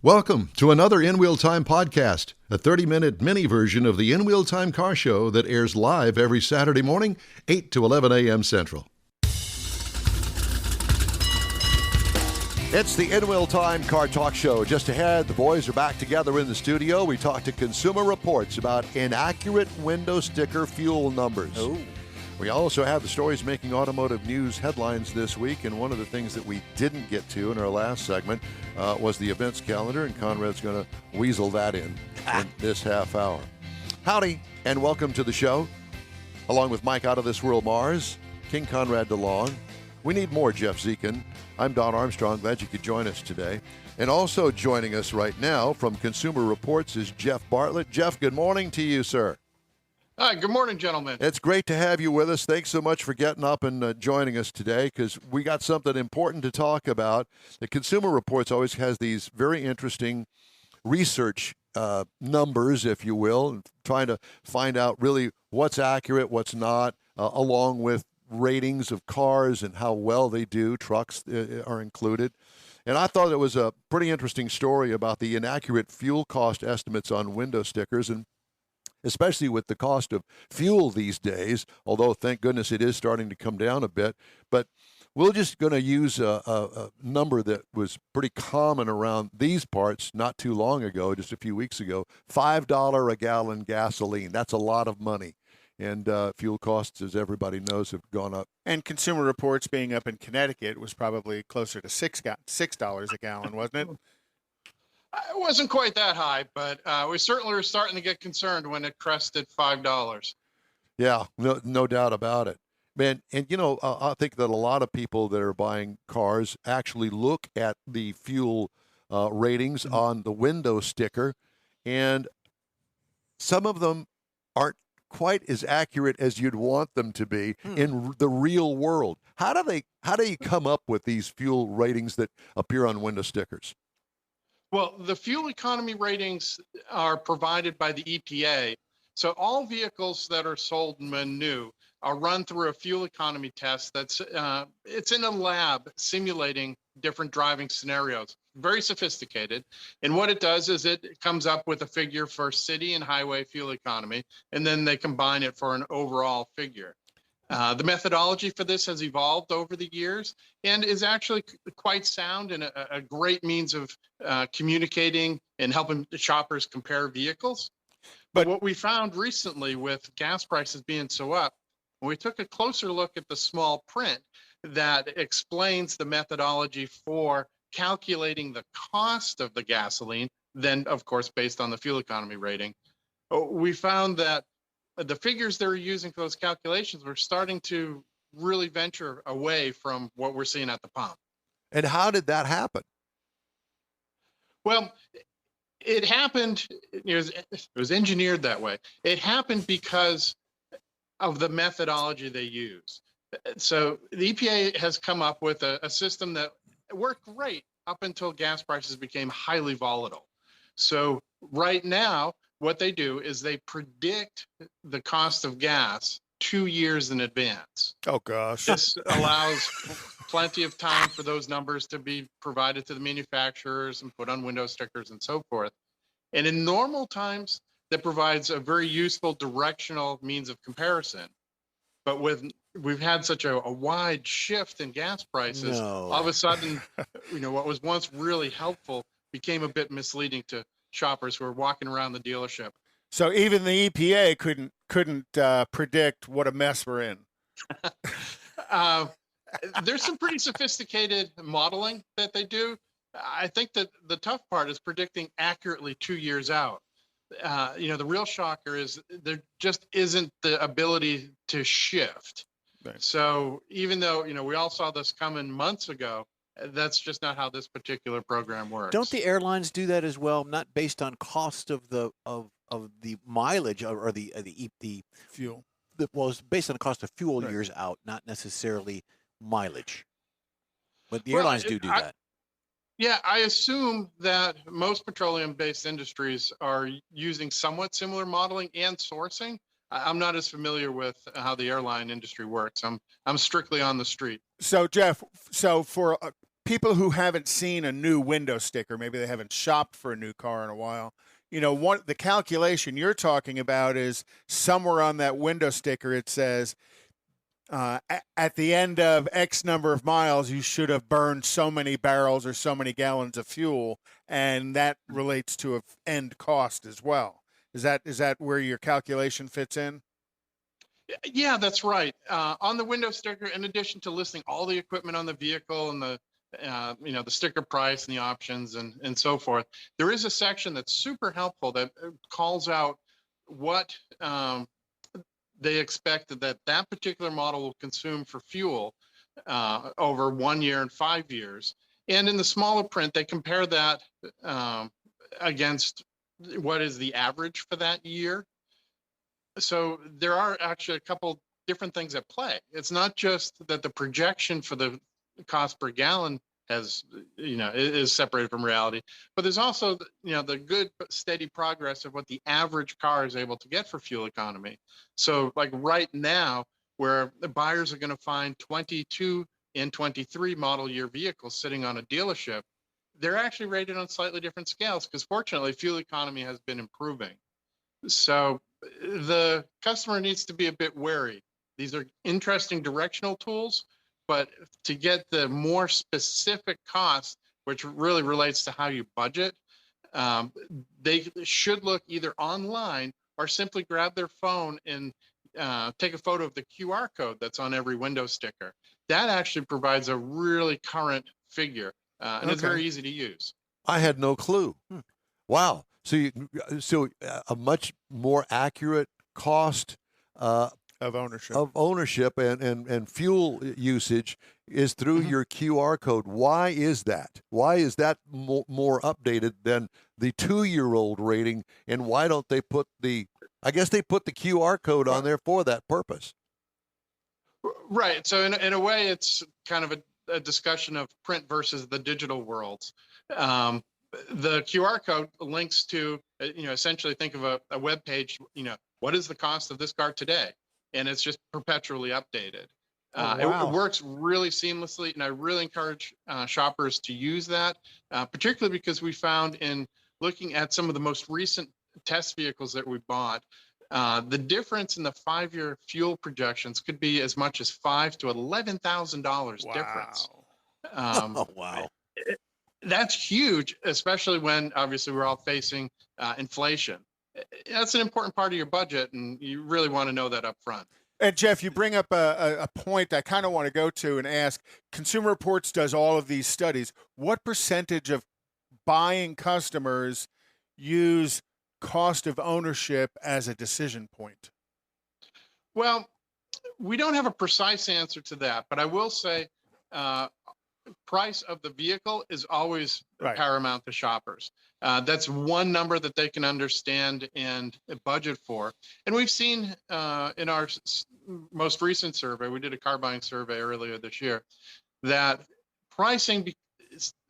Welcome to another In Wheel Time podcast, a 30-minute mini version of the In Wheel Time car show that airs live every Saturday morning, 8 to 11 a.m. Central. It's the In Wheel Time Car Talk Show. Just ahead, the boys are back together in the studio. We talk to Consumer Reports about inaccurate window sticker fuel numbers. Oh. We also have the stories making Automotive News Headlines this week, and one of the things that we didn't get to in our last segment was the events calendar, and Conrad's going to weasel that in this half hour. Howdy, and welcome to the show. Along with Mike Out of This World Mars, King Conrad DeLong. We need more Jeff Zekin. I'm Don Armstrong. Glad you could join us today. And also joining us right now from Consumer Reports is Jeff Bartlett. Jeff, good morning to you, sir. Hi, good morning, gentlemen. It's great to have you with us. Thanks so much for getting up and joining us today, because we got something important to talk about. The Consumer Reports always has these very interesting research numbers, if you will, trying to find out really what's accurate, what's not, along with ratings of cars and how well they do. Trucks are included. And I thought it was a pretty interesting story about the inaccurate fuel cost estimates on window stickers, and especially with the cost of fuel these days, although thank goodness it is starting to come down a bit. But we're just going to use a number that was pretty common around these parts not too long ago, just a few weeks ago, $5 a gallon gasoline. That's a lot of money. And fuel costs, as everybody knows, have gone up. And Consumer Reports being up in Connecticut was probably closer to $6 a gallon, wasn't it? It wasn't quite that high, but we certainly were starting to get concerned when it crested $5. Yeah, no doubt about it. Man, and I think that a lot of people that are buying cars actually look at the fuel ratings on the window sticker, and some of them aren't quite as accurate as you'd want them to be in the real world. How do you come up with these fuel ratings that appear on window stickers? Well, the fuel economy ratings are provided by the EPA. So all vehicles that are sold when new are run through a fuel economy test that's it's in a lab simulating different driving scenarios. Very sophisticated. And what it does is it comes up with a figure for city and highway fuel economy, and then they combine it for an overall figure. The methodology for this has evolved over the years and is actually quite sound and a great means of communicating and helping the shoppers compare vehicles. But what we found recently with gas prices being so up, when we took a closer look at the small print that explains the methodology for calculating the cost of the gasoline, then of course based on the fuel economy rating, we found that the figures they're using for those calculations were starting to really venture away from what we're seeing at the pump. And how did that happen? Well, it happened, it was engineered that way. It happened because of the methodology they use. So the EPA has come up with a system that worked great up until gas prices became highly volatile. So right now, what they do is they predict the cost of gas 2 years in advance. Oh, gosh. This allows plenty of time for those numbers to be provided to the manufacturers and put on window stickers and so forth. And in normal times, that provides a very useful directional means of comparison. But we've had such a wide shift in gas prices, all of a sudden, what was once really helpful became a bit misleading to shoppers who are walking around the dealership. So even the EPA couldn't predict what a mess we're in. There's some pretty sophisticated modeling that they do. I think that the tough part is predicting accurately 2 years out. The real shocker is there just isn't the ability to shift. Right. So even though, we all saw this coming months ago, that's just not how this particular program works. Don't the airlines do that as well? Not based on cost of the mileage or the Fuel. Well, it's based on the cost of fuel Right. years out, not necessarily mileage. But the airlines do that. Yeah, I assume that most petroleum-based industries are using somewhat similar modeling and sourcing. I'm not as familiar with how the airline industry works. I'm strictly on the street. So, Jeff, for people who haven't seen a new window sticker, maybe they haven't shopped for a new car in a while. The calculation you're talking about is somewhere on that window sticker. It says, at the end of X number of miles, you should have burned so many barrels or so many gallons of fuel, and that relates to an end cost as well. Is that where your calculation fits in? Yeah, that's right. On the window sticker, in addition to listing all the equipment on the vehicle and the the sticker price and the options and so forth, there is a section that's super helpful that calls out what they expect that particular model will consume for fuel over 1 year and 5 years. And in the smaller print, they compare that against what is the average for that year. So there are actually a couple different things at play. It's not just that the projection for the cost per gallon is separated from reality, but there's also the good steady progress of what the average car is able to get for fuel economy. So like right now, where the buyers are going to find 22 and 23 model year vehicles sitting on a dealership, they're actually rated on slightly different scales because fortunately fuel economy has been improving. So the customer needs to be a bit wary. These are interesting directional tools, but to get the more specific costs, which really relates to how you budget, they should look either online or simply grab their phone and take a photo of the QR code that's on every window sticker. That actually provides a really current figure, and it's very easy to use. I had no clue. Wow. So a much more accurate cost of ownership and fuel usage is through your QR code. Why is that? Why is that more updated than the 2-year-old rating? And why don't they put I guess they put the QR code on there for that purpose. Right. So in a way, it's kind of a discussion of print versus the digital worlds. The QR code links to, essentially think of a web page, what is the cost of this car today? And it's just perpetually updated. It works really seamlessly, and I really encourage shoppers to use that, particularly because we found in looking at some of the most recent test vehicles that we bought, the difference in the 5-year fuel projections could be as much as $5,000 to $11,000 difference. Wow. That's huge, especially when obviously we're all facing inflation. That's an important part of your budget, and you really want to know that up front. And Jeff, you bring up a point I kind of want to go to and ask. Consumer Reports does all of these studies. What percentage of buying customers use cost of ownership as a decision point? Well, we don't have a precise answer to that, but I will say price of the vehicle is always paramount to shoppers. That's one number that they can understand and budget for. And we've seen in our most recent survey, we did a car buying survey earlier this year, that pricing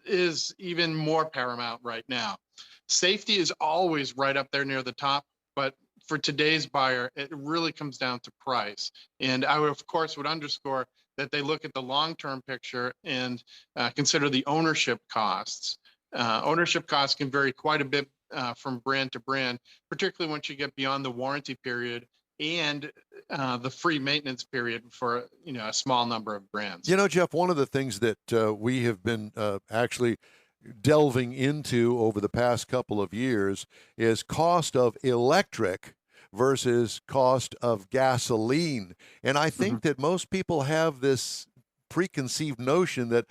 is even more paramount right now. Safety is always right up there near the top, but for today's buyer, it really comes down to price. And I would, of course, would underscore that they look at the long-term picture and consider the ownership costs. Ownership costs can vary quite a bit from brand to brand, particularly once you get beyond the warranty period and the free maintenance period for a small number of brands. Jeff, one of the things that we have been actually delving into over the past couple of years is cost of electric versus cost of gasoline. And I think that most people have this preconceived notion that,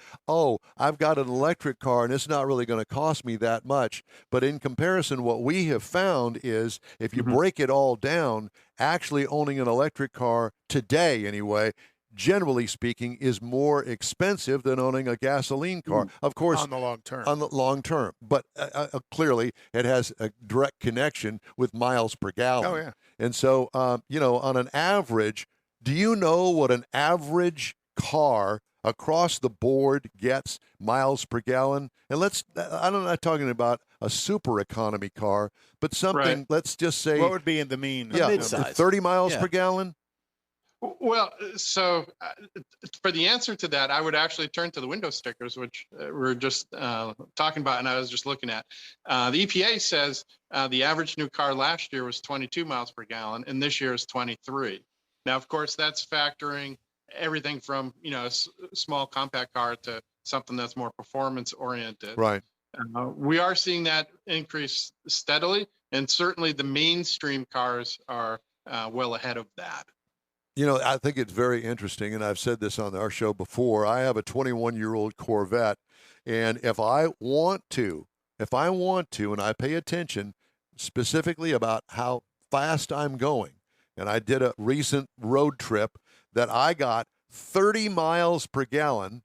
I've got an electric car and it's not really going to cost me that much. But in comparison, what we have found is if you break it all down, actually owning an electric car today anyway, generally speaking, is more expensive than owning a gasoline car. Of course, on the long term. On the long term, but clearly it has a direct connection with miles per gallon. Oh yeah. And so, on an average, do you know what an average car across the board gets miles per gallon? And I'm not talking about a super economy car, but something. Let's just say, what would be in the mean? Yeah, 30 miles per gallon. Well, so for the answer to that, I would actually turn to the window stickers, which we were just talking about, and I was just looking at. The EPA says the average new car last year was 22 miles per gallon, and this year is 23. Now, of course, that's factoring everything from a small compact car to something that's more performance oriented. Right. We are seeing that increase steadily, and certainly the mainstream cars are well ahead of that. I think it's very interesting, and I've said this on our show before. I have a 21-year-old Corvette, and if I want to, and I pay attention specifically about how fast I'm going, and I did a recent road trip that I got 30 miles per gallon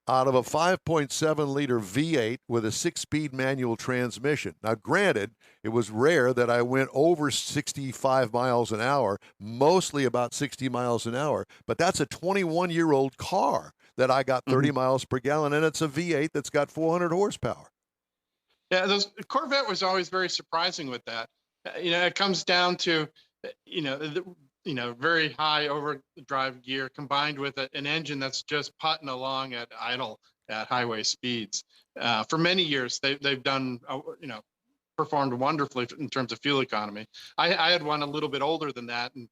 out of a 5.7-liter V8 with a 6-speed manual transmission. Now, granted, it was rare that I went over 65 miles an hour, mostly about 60 miles an hour, but that's a 21-year-old car that I got 30 miles per gallon, and it's a V8 that's got 400 horsepower. Yeah, Corvette was always very surprising with that. It comes down to, very high overdrive gear combined with an engine that's just putting along at idle at highway speeds. For many years, they've done, performed wonderfully in terms of fuel economy. I had one a little bit older than that and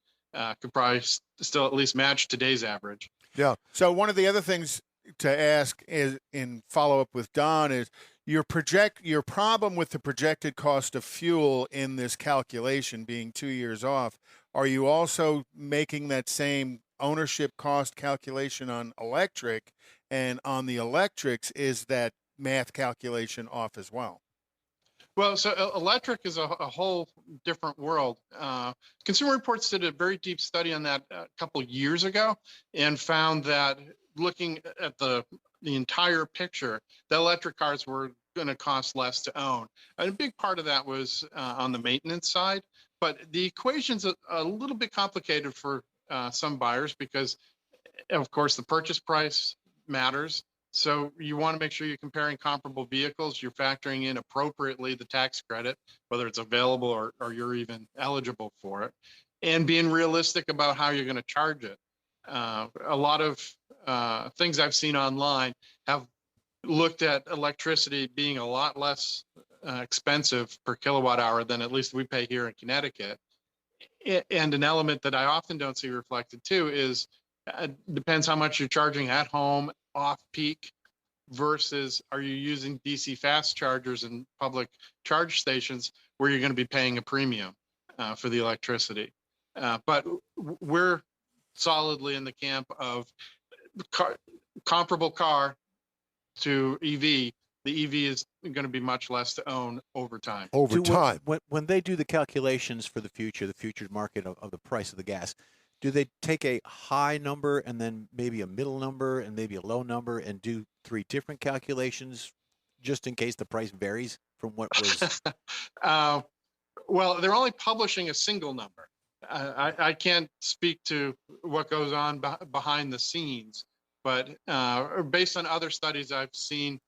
could probably still at least match today's average. Yeah. So one of the other things to ask is, in follow-up with Don, is your problem with the projected cost of fuel in this calculation being 2 years off. Are you also making that same ownership cost calculation on electric, and on the electrics, is that math calculation off as well? Well, so electric is a whole different world. Consumer Reports did a very deep study on that a couple years ago and found that looking at the entire picture, the electric cars were going to cost less to own. And a big part of that was on the maintenance side. But the equation's a little bit complicated for some buyers because, of course, the purchase price matters. So you want to make sure you're comparing comparable vehicles. You're factoring in appropriately the tax credit, whether it's available or you're even eligible for it, and being realistic about how you're going to charge it. A lot of things I've seen online have looked at electricity being a lot less expensive per kilowatt hour than at least we pay here in Connecticut. And an element that I often don't see reflected too is depends how much you're charging at home, off peak, versus are you using DC fast chargers and public charge stations where you're going to be paying a premium for the electricity. But we're solidly in the camp of comparable car to EV. The EV is going to be much less to own over time. When they do the calculations for the future market of the price of the gas, do they take a high number and then maybe a middle number and maybe a low number and do 3 different calculations just in case the price varies from what was? Well, they're only publishing a single number. I can't speak to what goes on behind the scenes, but based on other studies I've seen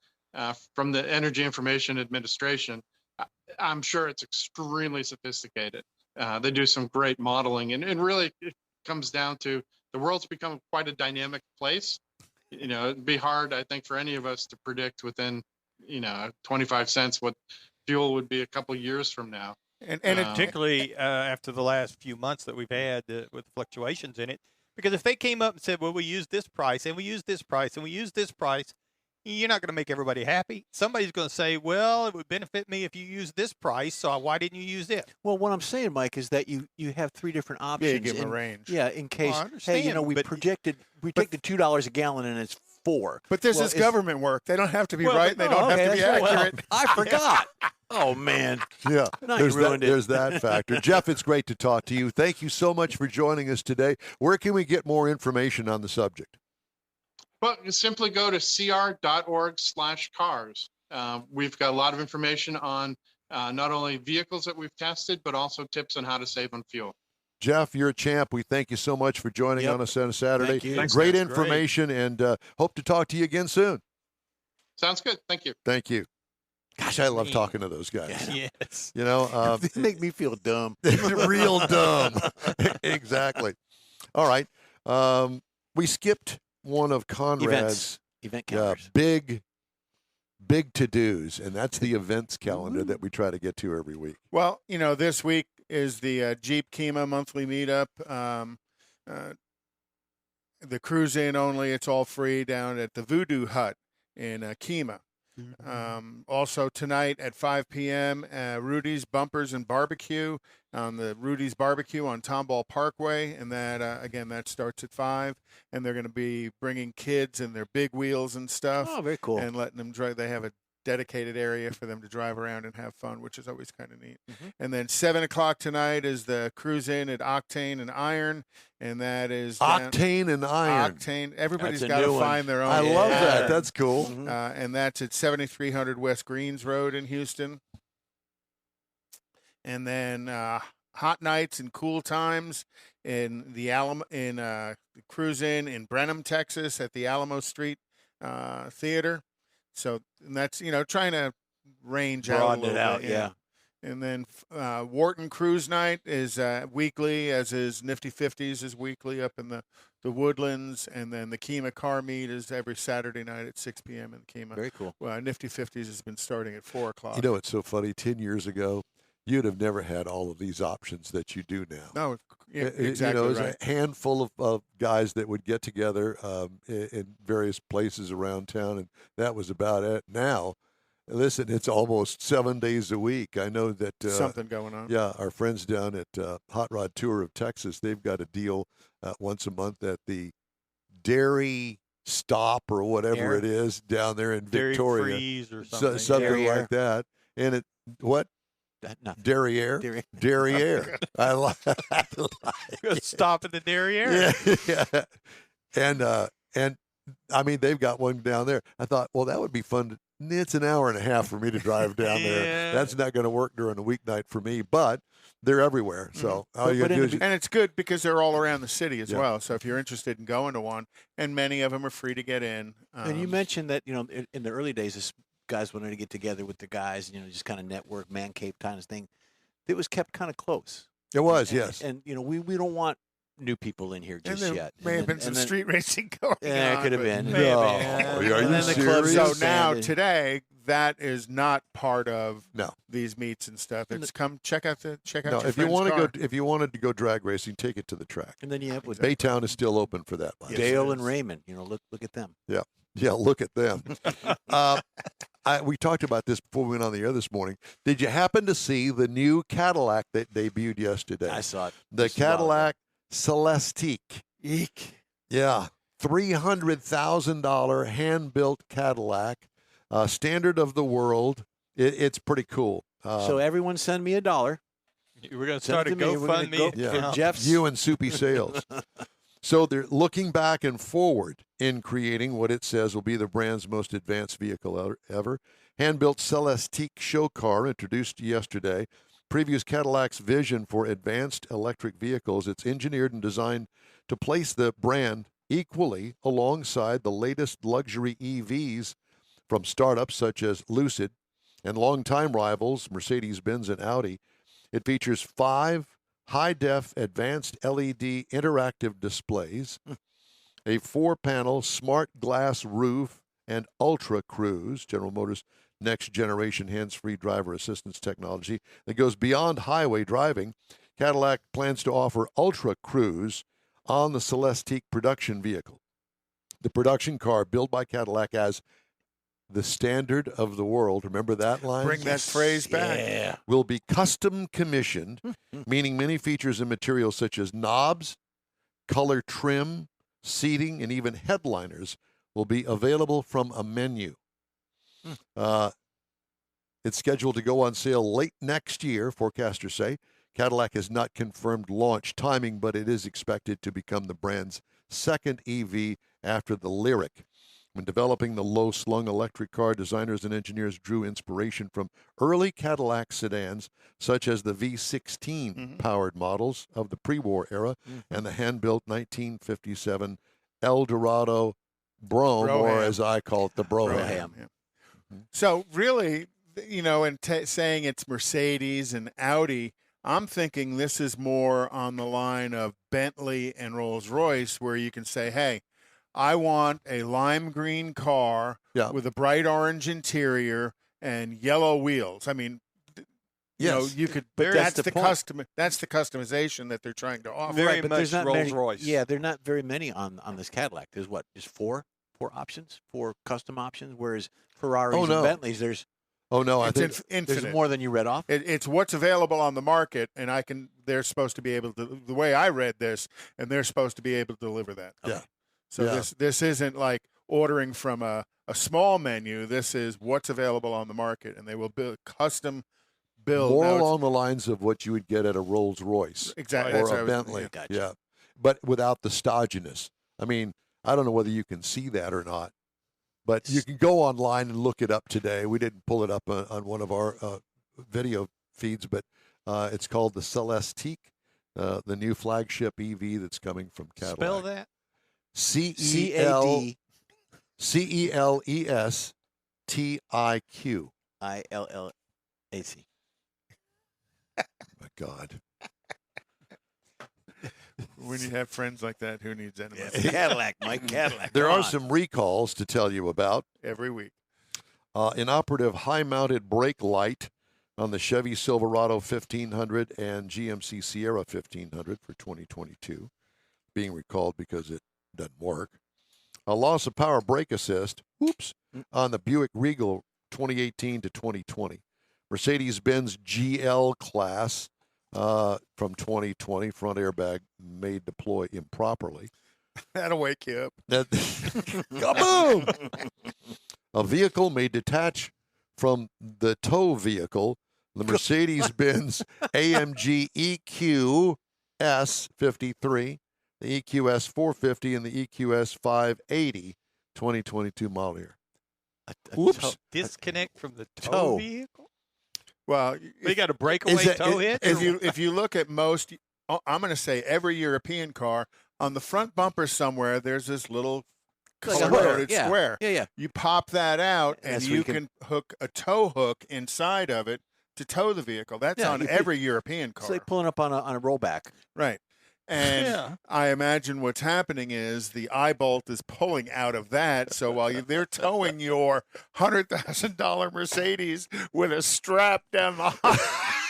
from the Energy Information Administration, I'm sure it's extremely sophisticated. They do some great modeling, and really it comes down to the world's become quite a dynamic place. It'd be hard, I think, for any of us to predict within, 25 cents what fuel would be a couple of years from now. And particularly after the last few months that we've had with fluctuations in it, because if they came up and said, well, we use this price and we use this price and we use this price, you're not going to make everybody happy. Somebody's going to say, well, it would benefit me if you use this price, so why didn't you use it? Well, what I'm saying, Mike, is that you have 3 different options. Yeah, you give them a range. Yeah, in case, we projected $2 a gallon and it's 4. But this is government work. They don't have to be right. They don't have to be accurate. I forgot. Oh, man. Yeah, there's that factor. Jeff, it's great to talk to you. Thank you so much for joining us today. Where can we get more information on the subject? Well, you simply go to cr.org/cars. We've got a lot of information on not only vehicles that we've tested, but also tips on how to save on fuel. Jeff, you're a champ. We thank you so much for joining on us on a Saturday. Thank you. Thanks, great guys. information, and hope to talk to you again soon. Sounds good. Thank you. Thank you. Gosh, I love talking to those guys. Yes. They make me feel dumb. Real dumb. Exactly. All right. We skipped one of Conrad's Event calendars. big to-dos, and that's the events calendar that we try to get to every week. Well, this week is the Jeep Kima monthly meetup. The cruise in only, it's all free down at the Voodoo Hut in Kima. Also tonight at 5 p.m., Rudy's Bumpers and Barbecue on the Rudy's Barbecue on Tomball Parkway, and that again that starts at 5. And they're going to be bringing kids and their big wheels and stuff. Oh, very cool. And letting them drive. They have a dedicated area for them to drive around and have fun, which is always kind of neat. And then 7 o'clock tonight is the cruise in at Octane and Iron, and that is Octane and Iron. Octane. Everybody's That's a got to new one. find their own. I love that. pattern. That's cool. And that's at 7300 West Greens Road in Houston. And then hot nights and cool times in the cruise in Brenham, Texas, at the Alamo Street Theater. So and that's trying to range out a Broaden little it out, bit, yeah. And then Wharton Cruise Night is weekly, as is Nifty 50s is weekly up in the Woodlands. And then the Kima Car Meet is every Saturday night at 6 p.m. in Kima. Very cool. Nifty 50s has been starting at 4 o'clock. It's so funny. 10 years ago, you'd have never had all of these options that you do now. No, exactly There's right. a handful of guys that would get together in various places around town, and that was about it. Now, listen, it's almost 7 days a week. I know that Something going on. Yeah, our friends down at Hot Rod Tour of Texas, they've got a deal once a month at the Dairy Stop or whatever it is down there in Dairy Victoria, freeze or something. something Derriere. like that. And it what? Nothing. Derriere. Derriere. I like. Stop at the Derriere. Yeah. And I mean, they've got one down there. I thought, well, that would be fun. It's an hour and a half for me to drive down there. Yeah. That's not going to work during a weeknight for me, but they're everywhere. So all you got to do is And it's good because they're all around the city as Yeah. well. So if you're interested in going to one, and many of them are free to get in. And you mentioned that, in the early days, this guys wanted to get together with the guys, just kind of network, man cave kind of thing. It was kept kind of close. it was, And- yes. And, we don't want new people in here and just there yet. may have been some street racing going Yeah, on. it could have but- been. Maybe. No. Yeah. Are you And then the club serious? So Yes. now And- today, that is not part of No. these meets and stuff. And It's come check out No, your if you friend's want to car. go, if you wanted to go drag racing, take it to the track. And then you have with Baytown is still open for that. by the way. Yes, Dale it and is. Raymond. Look at them. Yeah, look at them. We talked about this before we went on the air this morning. Did you happen to see the new Cadillac that debuted yesterday? I saw it. The This is a while ago. Cadillac Celestique. Eek. Yeah, $300,000 hand-built Cadillac, standard of the world. It's pretty cool. So everyone send me $1. We're going to Send start it a to me. We're gonna GoFundMe. go Yeah. for Jeff's. You and Soupy Sales. So they're looking back and forward in creating what it says will be the brand's most advanced vehicle ever. Hand-built Celestique show car introduced yesterday. Previous Cadillac's vision for advanced electric vehicles. It's engineered and designed to place the brand equally alongside the latest luxury EVs from startups such as Lucid and longtime rivals Mercedes-Benz and Audi. It features 5 high-def advanced LED interactive displays, a 4-panel smart glass roof, and Ultra Cruise, General Motors' next-generation hands-free driver assistance technology that goes beyond highway driving. Cadillac plans to offer Ultra Cruise on the Celestique production vehicle. The production car, built by Cadillac as the standard of the world, remember that line? Bring that phrase back. Yeah. Will be custom commissioned, meaning many features and materials such as knobs, color trim, seating, and even headliners will be available from a menu. It's scheduled to go on sale late next year, forecasters say. Cadillac has not confirmed launch timing, but it is expected to become the brand's second EV after the Lyriq. When developing the low-slung electric car, designers and engineers drew inspiration from early Cadillac sedans, such as the V16 powered models of the pre-war era and the hand-built 1957 Eldorado Brougham, or Brougham. as I call it, the Brougham. Brougham. Yeah. So really, and saying it's Mercedes and Audi I'm thinking this is more on the line of Bentley and Rolls-Royce, where you can say, hey, I want a lime green car with a bright orange interior and yellow wheels. I mean, you could, but that's the custom. That's the customization that they're trying to offer. Very but much there's not Rolls Royce. Yeah, there are not very many on this Cadillac. There's what? Just four options, four custom options. Whereas Ferraris and Bentleys, there's I think infinite. There's more than you read off. It's what's available on the market, and they're supposed to be able to. The way I read this, and they're supposed to be able to deliver that. Yeah. So this isn't like ordering from a small menu. This is what's available on the market, and they will custom build. More along the lines of what you would get at a Rolls-Royce. Exactly. Or a Bentley. Gotcha. Yeah. But without the stodginess. I mean, I don't know whether you can see that or not, but you can go online and look it up today. We didn't pull it up on one of our video feeds, but it's called the Celestique, the new flagship EV that's coming from Cadillac. Spell that. CELESTIQ. ILLAC. My God. When you have friends like that, who needs enemies? Cadillac, Mike. Cadillac. There Come are on. some recalls to tell you about. Every week. Inoperative high-mounted brake light on the Chevy Silverado 1500 and GMC Sierra 1500 for 2022, being recalled because it doesn't work. A loss of power brake assist, on the Buick Regal 2018 to 2020. Mercedes-Benz GL class from 2020, front airbag may deploy improperly. That'll wake you up. Kaboom! A vehicle may detach from the tow vehicle. The Mercedes-Benz AMG EQS 53, the EQS 450, and the EQS 580 2022 model year. Oops. Disconnect from the tow. tow vehicle? Well, We got a breakaway tow hitch? if you look at most, I'm going to say every European car, on the front bumper somewhere, there's this little Like a color-coded hook. square. Yeah. You pop that out, and That's where you can hook a tow hook inside of it to tow the vehicle. That's on every European car. It's like pulling up on a rollback. Right. And Yeah. I imagine what's happening is the eye bolt is pulling out of that. So while they're towing your $100,000 Mercedes with a strap down the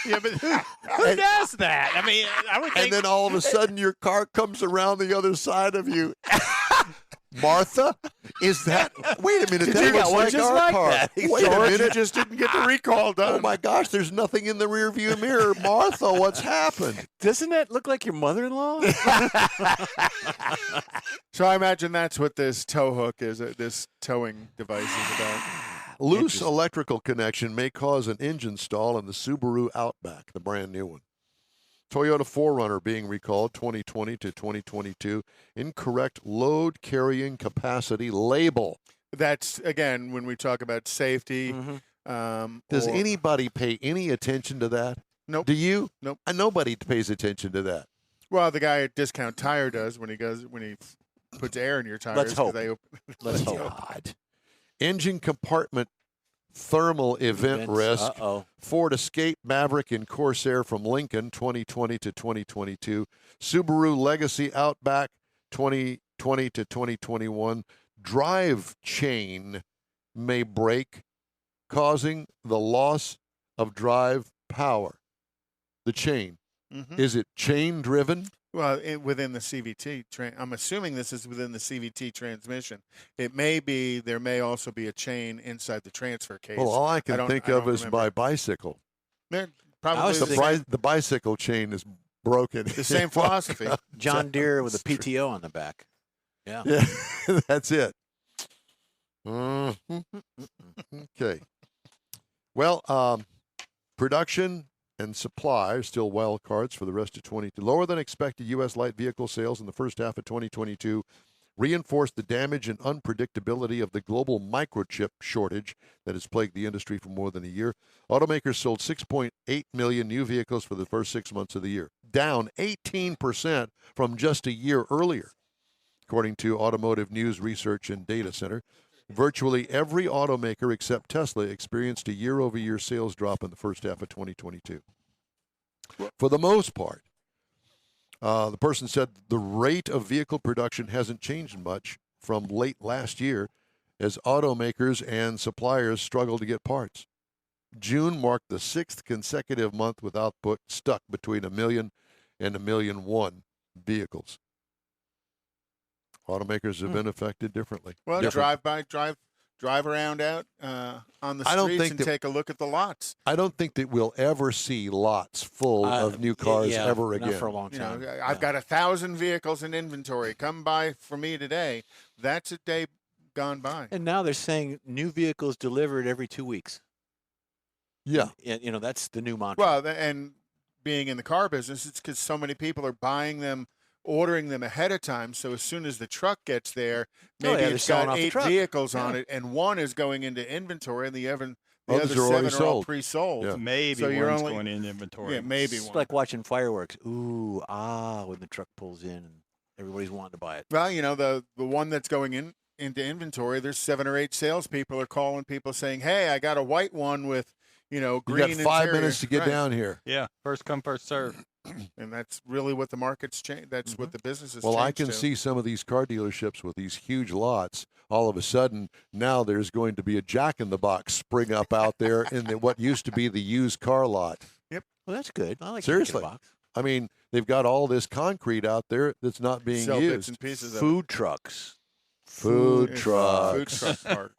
Yeah, but who does that? I mean, I would think. And then all of a sudden your car comes around the other side of you. Martha, is that? Wait a minute, that you looks got one like just our like car. that. Wait a George, you minute. just didn't get the recall done. Oh my gosh, there's nothing in the rearview mirror. Martha, what's happened? Doesn't that look like your mother-in-law? So I imagine that's what this tow hook is, this towing device is about. Loose electrical connection may cause an engine stall in the Subaru Outback, the brand new one. Toyota 4Runner being recalled 2020 to 2022. Incorrect load carrying capacity label. That's, again, when we talk about safety. Does anybody pay any attention to that? Nope. Do you? Nope. Nobody pays attention to that. Well, the guy at Discount Tire does when he puts air in your tires. Let's hope. Let's hope. God. Engine compartment thermal event risk. Uh-oh. Ford Escape, Maverick, and Corsair from Lincoln 2020 to 2022. Subaru Legacy Outback 2020 to 2021. Drive chain may break, causing the loss of drive power. The chain. Is it chain driven? Well, within the CVT, I'm assuming this is within the CVT transmission. It may be, there may also be a chain inside the transfer case. Well, all I can think of is my bicycle. Probably The bicycle chain is broken. the same philosophy. John Deere with a PTO on the back. Yeah. Yeah, that's it. Okay. Well, production and supply are still wild cards for the rest of 2022. Lower than expected U.S. light vehicle sales in the first half of 2022 reinforced the damage and unpredictability of the global microchip shortage that has plagued the industry for more than a year. Automakers sold 6.8 million new vehicles for the first 6 months of the year, down 18% from just a year earlier, according to Automotive News Research and Data Center. Virtually every automaker except Tesla experienced a year-over-year sales drop in the first half of 2022. For the most part, the person said the rate of vehicle production hasn't changed much from late last year as automakers and suppliers struggle to get parts. June marked the 6th consecutive month with output stuck between 1 million and 1,000,001 vehicles. Automakers have been affected differently. Well, drive around out on the streets and take a look at the lots. I don't think that we'll ever see lots full of new cars ever again. Not for a long time. I've got 1,000 vehicles in inventory. Come by for me today. That's a day gone by. And now they're saying new vehicles delivered every 2 weeks. Yeah. And, that's the new mantra. Well, and being in the car business, it's because so many people are buying them, ordering them ahead of time. So as soon as the truck gets there, maybe it's got 8 vehicles on it, and one is going into inventory, and the other 7 are all pre-sold. Yeah. Maybe one's going in inventory. Yeah, maybe it's one. like watching fireworks. Ooh, when the truck pulls in and everybody's wanting to buy it. Well, the one that's going into inventory, there's 7 or 8 salespeople are calling people saying, "Hey, I got a white one with, green interior." You got 5 minutes to get right down here. Yeah, first come, first serve. And that's really what the market's changed. That's what the business is. Well, I can see some of these car dealerships with these huge lots. All of a sudden, now there's going to be a Jack-in-the-Box spring up out there in what used to be the used car lot. Yep. Well, that's good. I like Seriously. Jack-in-the-Box. I mean, they've got all this concrete out there that's not being Sell used. bits and pieces of Food trucks. Food trucks. Food truck part.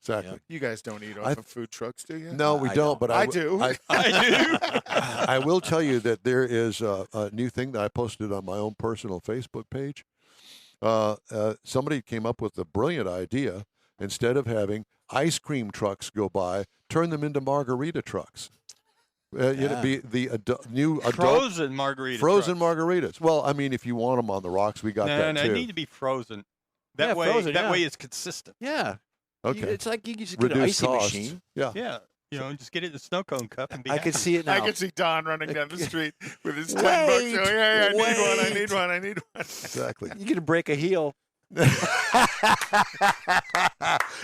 Exactly. You guys don't eat off of food trucks, do you? No, we don't. But I do. I do. I will tell you that there is a new thing that I posted on my own personal Facebook page. Somebody came up with a brilliant idea. Instead of having ice cream trucks go by, turn them into margarita trucks. It'd be the new adult Frozen margarita frozen trucks. margaritas. Well, I mean, if you want them on the rocks, we got that No, too. they need to be frozen. That way, frozen, way it's consistent. Yeah. Okay. It's like you just get an Reduce icy costs. machine. Yeah. Yeah, just get it in a snow cone cup and be I happy. can see it now. I can see Don running down the street with his $10 Wait, going, "Hey, I need one. I wait. need one. I need one." Exactly. You can break a heel.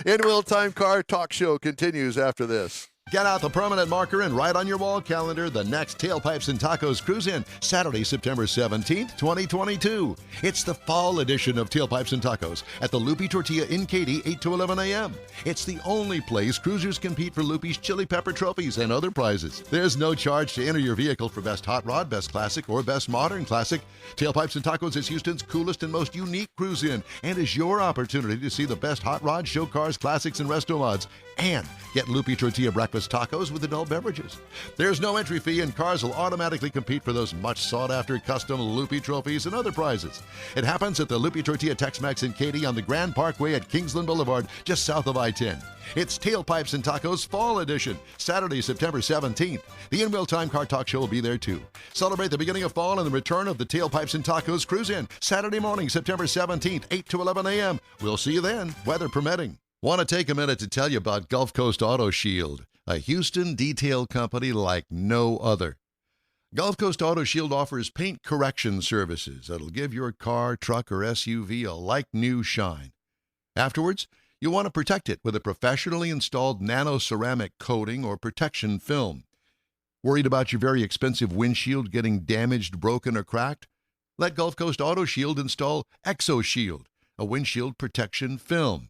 In-Wheel Time Car Talk Show continues after this. Get out the permanent marker and write on your wall calendar the next Tailpipes and Tacos Cruise-In, Saturday, September 17th, 2022. It's the fall edition of Tailpipes and Tacos at the Loopy Tortilla in Katy, 8 to 11 a.m. It's the only place cruisers compete for Loopy's Chili Pepper trophies and other prizes. There's no charge to enter your vehicle for Best Hot Rod, Best Classic, or Best Modern Classic. Tailpipes and Tacos is Houston's coolest and most unique cruise-in and is your opportunity to see the best hot rod, show cars, classics, and resto mods. And get Loopy Tortilla breakfast tacos with adult beverages. There's no entry fee, and cars will automatically compete for those much sought-after custom Loopy trophies and other prizes. It happens at the Loopy Tortilla Tex-Mex in Katy on the Grand Parkway at Kingsland Boulevard, just south of I-10. It's Tailpipes and Tacos Fall Edition, Saturday, September 17th. The In-Wheel Time Car Talk Show will be there too. Celebrate the beginning of fall and the return of the Tailpipes and Tacos Cruise-In, Saturday morning, September 17th, 8 to 11 a.m. We'll see you then, weather permitting. Want to take a minute to tell you about Gulf Coast Auto Shield, a Houston detail company like no other. Gulf Coast Auto Shield offers paint correction services that'll give your car, truck, or SUV a like-new shine. Afterwards, you'll want to protect it with a professionally installed nano-ceramic coating or protection film. Worried about your very expensive windshield getting damaged, broken, or cracked? Let Gulf Coast Auto Shield install Exo Shield, a windshield protection film.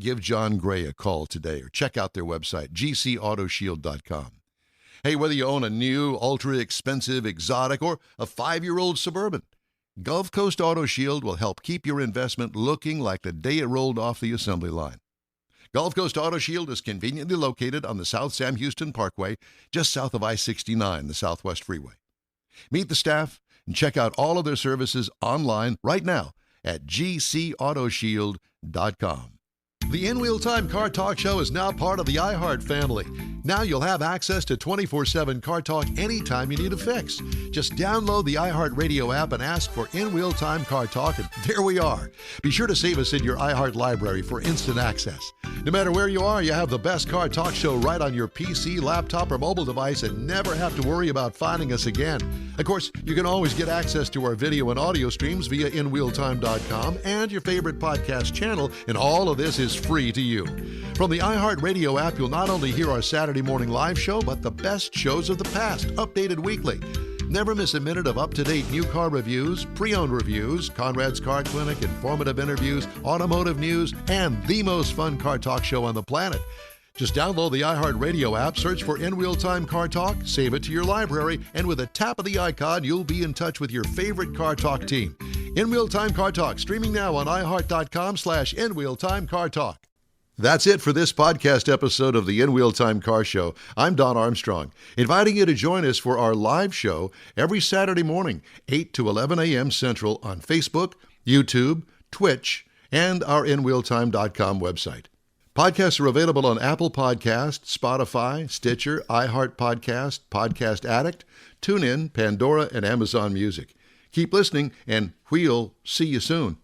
Give John Gray a call today or check out their website, gcautoshield.com. Hey, whether you own a new, ultra-expensive, exotic, or a 5-year-old Suburban, Gulf Coast Auto Shield will help keep your investment looking like the day it rolled off the assembly line. Gulf Coast Auto Shield is conveniently located on the South Sam Houston Parkway, just south of I-69, the Southwest Freeway. Meet the staff and check out all of their services online right now at gcautoshield.com. The In-Wheel Time Car Talk Show is now part of the iHeart family. Now you'll have access to 24/7 Car Talk anytime you need a fix. Just download the iHeart Radio app and ask for In-Wheel Time Car Talk, and there we are. Be sure to save us in your iHeart library for instant access. No matter where you are, you have the best Car Talk Show right on your PC, laptop, or mobile device and never have to worry about finding us again. Of course, you can always get access to our video and audio streams via InWheelTime.com and your favorite podcast channel, and all of this is free to you. From the iHeart Radio app, you'll not only hear our Saturday morning live show, but the best shows of the past, updated weekly. Never miss a minute of up-to-date new car reviews, pre-owned reviews, Conrad's Car Clinic, informative interviews, automotive news, and the most fun car talk show on the planet. Just download the iHeart Radio app, search for In Real Time Car Talk, save it to your library, and with a tap of the icon, you'll be in touch with your favorite Car Talk team. In Real Time Car Talk, streaming now on iHeart.com/In Real Time Car Talk. That's it for this podcast episode of the In Wheel Time Car Show. I'm Don Armstrong, inviting you to join us for our live show every Saturday morning, 8 to 11 a.m. Central on Facebook, YouTube, Twitch, and our InWheelTime.com website. Podcasts are available on Apple Podcasts, Spotify, Stitcher, iHeart Podcast, Podcast Addict, TuneIn, Pandora, and Amazon Music. Keep listening, and we'll see you soon.